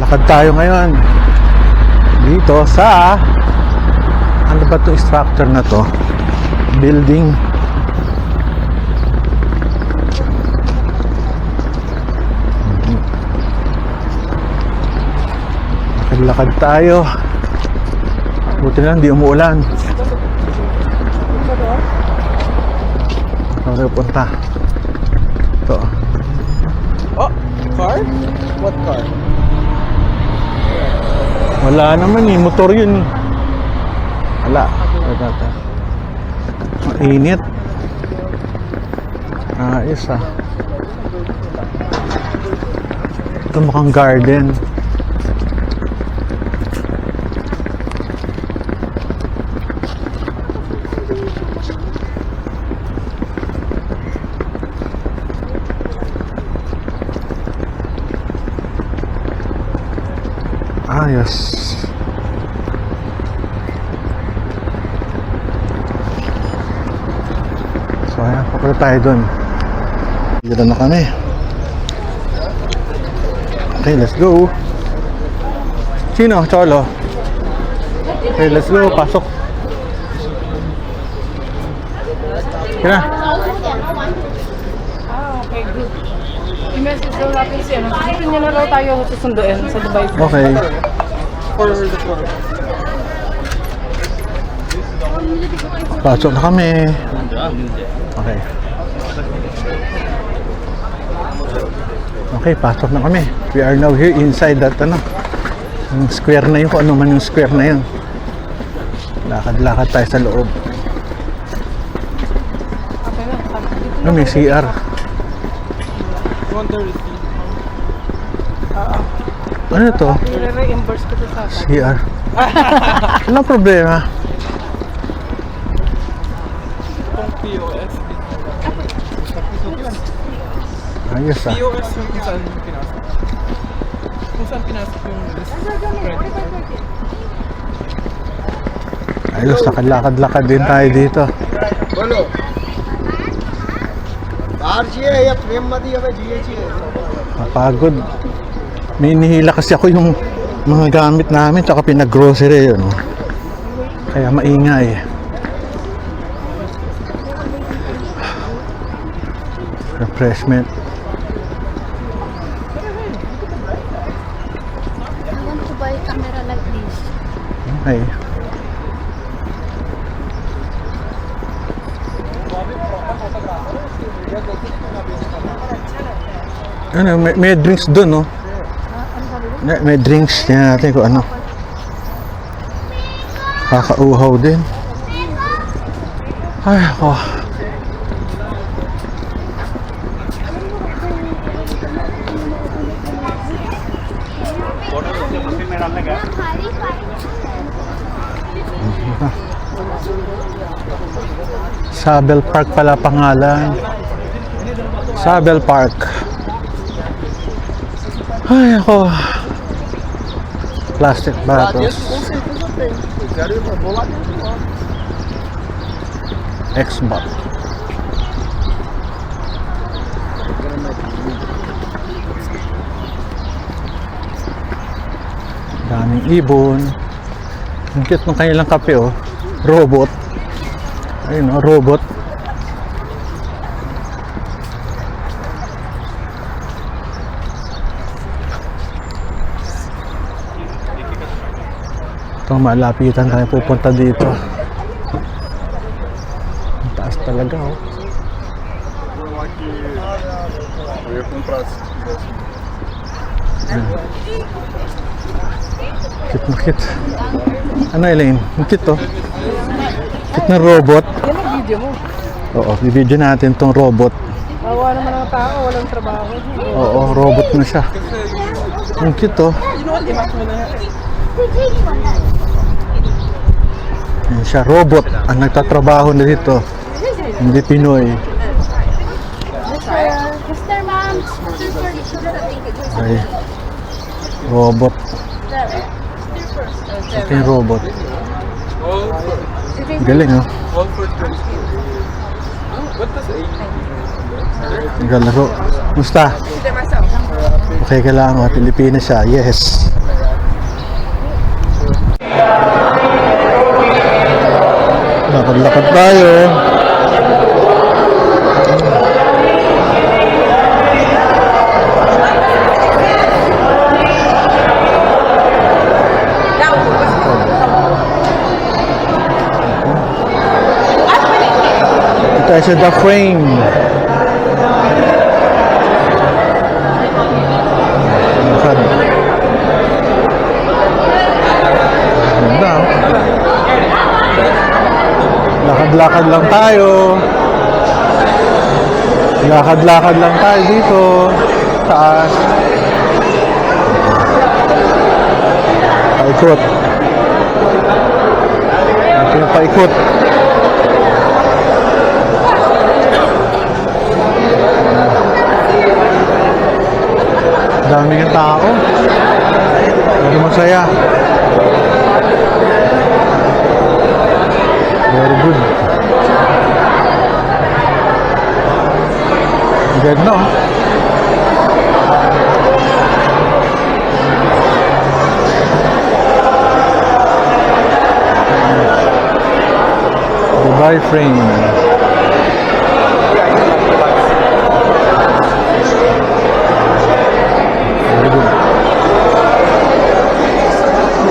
Lakad tayo ngayon dito sa ano ba itong structure na to? Building. Lakad tayo. Buti na lang di umuulan. Saan tayo punta? Ito. Oh, car? What car? Wala naman eh, motor yun. Wala. Mainit. Ayos ah. Ito mukhang garden. Ayos. So ayan, papunta tayo dun. Dito na kami. Okay, let's go. Sino? Cholo? Okay, let's go. Pasok. Kira. Okay, good. I-message daw natin siya. Dito niya na raw tayo susunduin sa Dubai. Okay. For the car. Pasok na kami. Okay. Okay, pasok na kami. We are now here inside that ano. Yung square na yun, kung ano man yung square na yun. Lakad-lakad tayo sa loob. Okay na. Ano, may CR. Ano to? I-reimburse ko to sa akin. CR. Walang problema. Itong POS. Ayos ah. POS yung kung saan pinasok. Kung saan pinasok yung credit card. Ayos, lakad-lakad din tayo dito. बोलो बाहर चाहिए या प्रेम मदी हमें जिए चाहिए Mapagod. May inihila kasi ako yung mga gamit namin tsaka pinag-grocery yun. Kaya maingay. Refreshment. I want to buy a camera like this. Okay. Ano, may drinks doon, no? May drinks. Tingnan natin kung ano. Kakauhaw din. Ay, ako. Sabel Park pala pangalan. Sabel Park. Ay, ako. Plastic bottles. Xbox. Daming ibon. Ang cute ng kanilang kape, oh. Robot. Ayun, oh, robot. Ito, malapitan tayo pupunta dito. Ang taas talaga, oh. Cute na cute. Ano, Elaine? Ang cute, oh. Cute na robot. Yan ang video mo. Oo, i-video natin tong robot. Bawa naman ang tao, walang trabaho. Oo, robot na siya. Ang cute, oh. Yan siya, robot ang nagtatrabaho na dito. Hindi Pinoy. Mr. Ma'am. Ay, robot. Ito yung robot. Galing, oh. All for 20. What does A mean? Galaro. Musta? Okay ka lang, Pilipinas siya. Yes. Lakad-lakad tayo. Ito tayo sa The Frame. Lakad. Ganda, oh. Lakad-lakad lang tayo. Lakad-lakad lang tayo dito. Taas. Paikot. Pinapaikot. Dami ng tao. Very masaya. Very good. Good, no? Dubai Frame. Very good.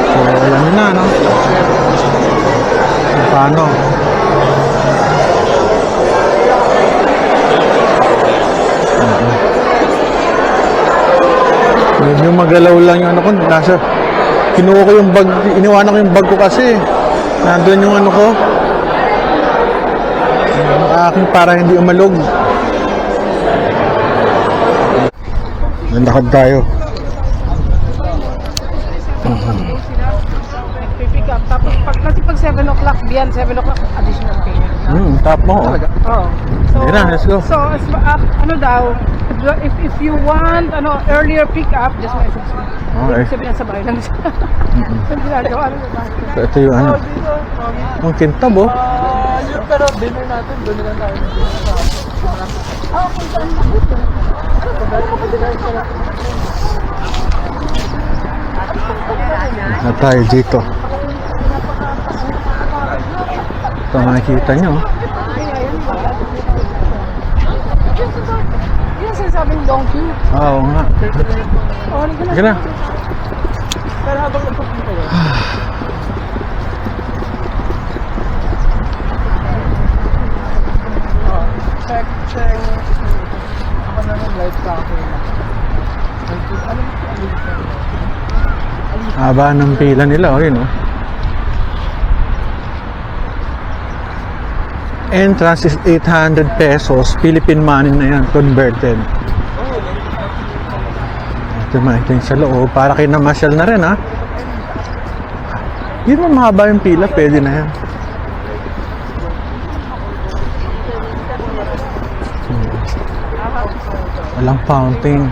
So, alam na, no? Paano? Medyo magalaw lang yung ano ko. Nasa, kinuha ko yung bag, iniwanan ko yung bag ko kasi. Nandun yung ano ko. Yung aking para hindi umalog. Nandakad tayo. Nag-pick up. Tapos kasi pag 7 o'clock, beyond 7 o'clock, additional payment. Tap mo. Oh. So, Sige na, let's go. So, ano daw, if you want earlier pick up, just message me. Okay. Sabi na sa bahay lang siya. Ang ginagawa, ano ba? So, ito yung ano. Ang kintab, oh. Pero dinner natin, doon na lang tayo. Na tayo dito. Ito makikita nyo. Yung sinasabing donkey. Oo nga. Oh, hindi ka na. Sige na. Pero habang nagpupunta yun, check. Ako na ng live tracking. Haba ng pila nila, oh, yun, oh. Entrance is 800 pesos. Philippine money na yan, converted. Ito makita yung sa loob. Para kayo namasyal na rin, ha? Hindi mo mahaba yung pila, pwede na yan. Walang fountain.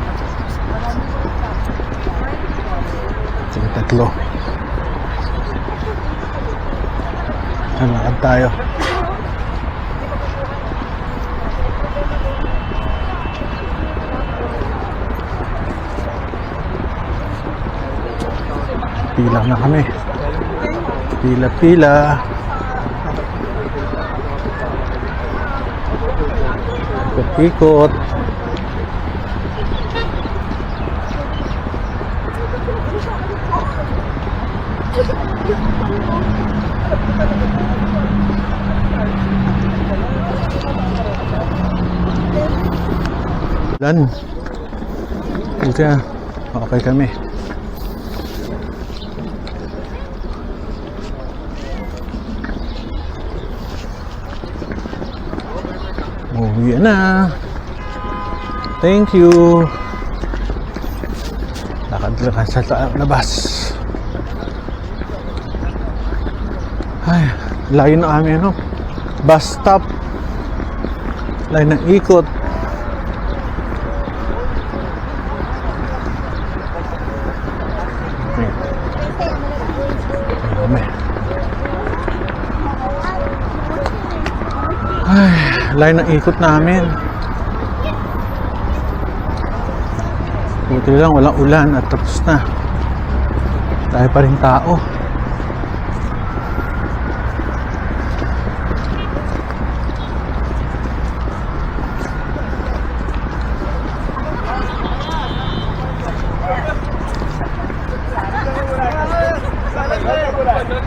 Sige, tatlo. Lakad tayo. Pila na kami. Pila-pila. Ikot-ikot. Dan. Okay kami. Uwi na. Thank you. Lakad-lakad sa labas. Ay, layo na kami, ano? Bus stop. Layo ng ikot. Ay, layo ng ikot namin. Buti lang, walang ulan at tapos na. Tayo pa rin tao.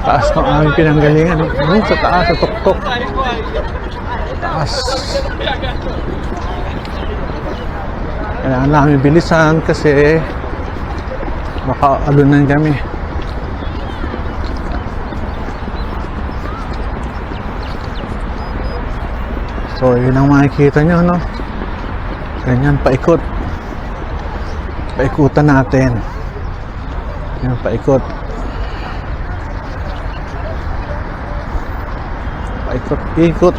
Taas ng aming pinanggalingan. Doon sa taas, sa tuktok. Taas. Kailangan namin bilisan kasi baka alunan kami. So, yun ang makikita nyo, no? Ganyan, paikot. Paikutan natin. Yan, paikot. Paikot, ikot.